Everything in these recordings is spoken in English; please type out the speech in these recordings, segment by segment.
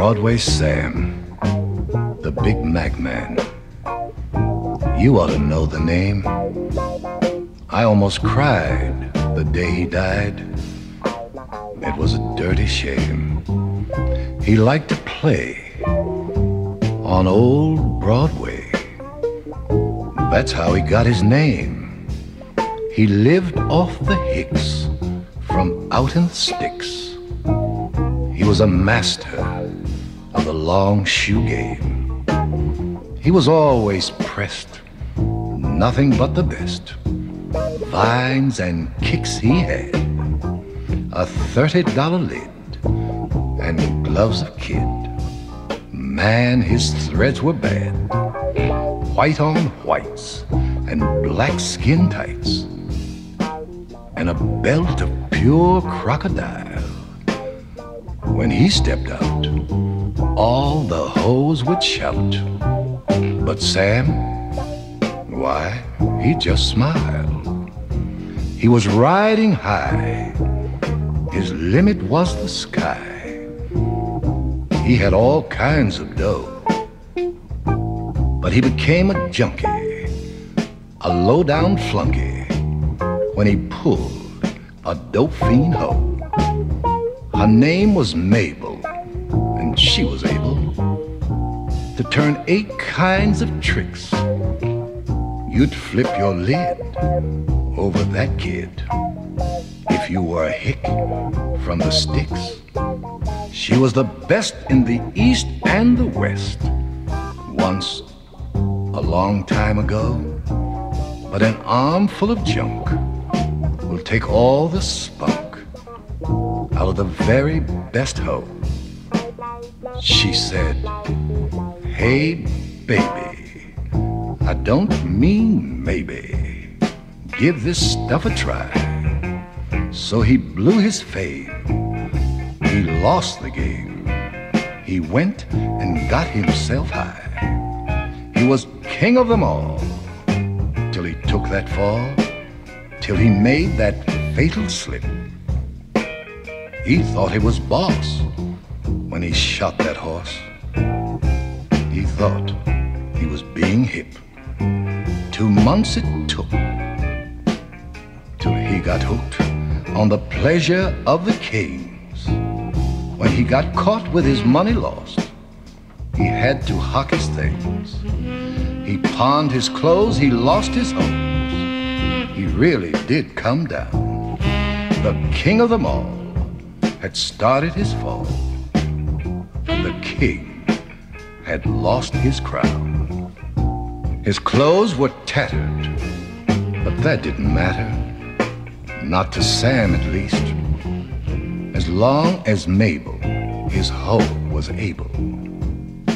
Broadway Sam, the Big Mac Man. You ought to know the name. I almost cried the day he died. It was a dirty shame. He liked to play on old Broadway. That's how he got his name. He lived off the hicks from out in the sticks. He was a master of the long shoe game. He was always pressed, nothing but the best. Vines and kicks he had, a $30 lid, and gloves of kid. Man, his threads were bad, white on whites and black skin tights, and a belt of pure crocodile. When he stepped out, all the hoes would shout. But Sam, why, he just smiled. He was riding high. His limit was the sky. He had all kinds of dough. But he became a junkie, a low-down flunky, when he pulled a dope fiend hoe. Her name was Mabel, and she was able to turn 8 kinds of tricks. You'd flip your lid over that kid if you were a hick from the sticks. She was the best in the East and the West once, a long time ago. But an armful of junk will take all the spunk out of the very best hoe. She said, "Hey, baby, I don't mean maybe. Give this stuff a try." So he blew his fade. He lost the game. He went and got himself high. He was king of them all till he took that fall, till he made that fatal slip. He thought he was boss when he shot that horse. He thought he was being hip. 2 months it took till he got hooked on the pleasure of the kings. When he got caught with his money lost, he had to hock his things. He pawned his clothes, he lost his homes. He really did come down. The king of them all had started his fall. The king had lost his crown. His clothes were tattered, but that didn't matter. Not to Sam, at least. As long as Mabel, his hoe, was able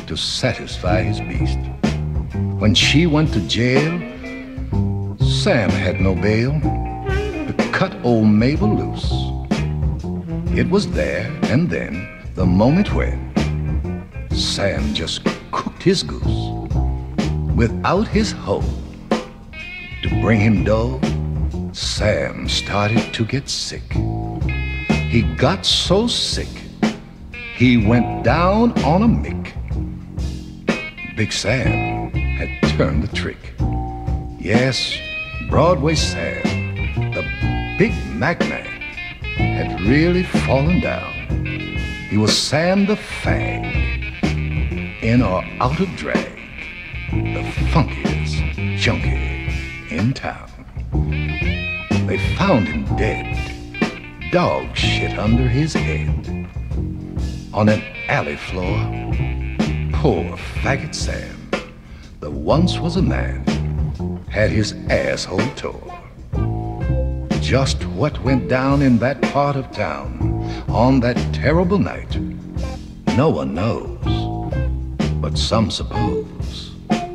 to satisfy his beast. When she went to jail, Sam had no bail to cut old Mabel loose. It was there and then, the moment when Sam just cooked his goose. Without his hoe to bring him dough, Sam started to get sick. He got so sick, he went down on a mick. Big Sam had turned the trick. Yes, Broadway Sam, the Big Mac Man, had really fallen down. He was Sam the Fag, in or out of drag, the funkiest junkie in town. They found him dead, dog shit under his head, on an alley floor. Poor faggot Sam, that once was a man, had his asshole tore. Just what went down in that part of town on that terrible night, no one knows, but some suppose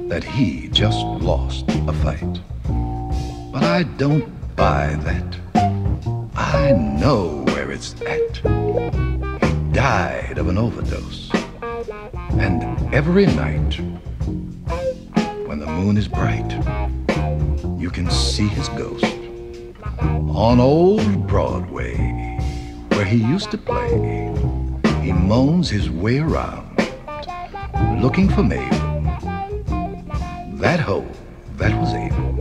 that he just lost a fight. But I don't buy that. I know where it's at. He died of an overdose. And every night, when the moon is bright, you can see his ghost on old Broadway, where he used to play. He moans his way around, looking for Mabel. That hoe, that was Abel,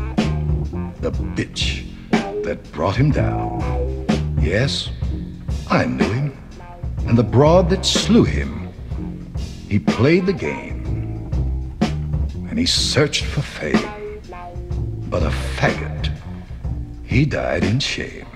the bitch that brought him down. Yes, I knew him, and the broad that slew him. He played the game, and he searched for fame, but a faggot, he died in shame.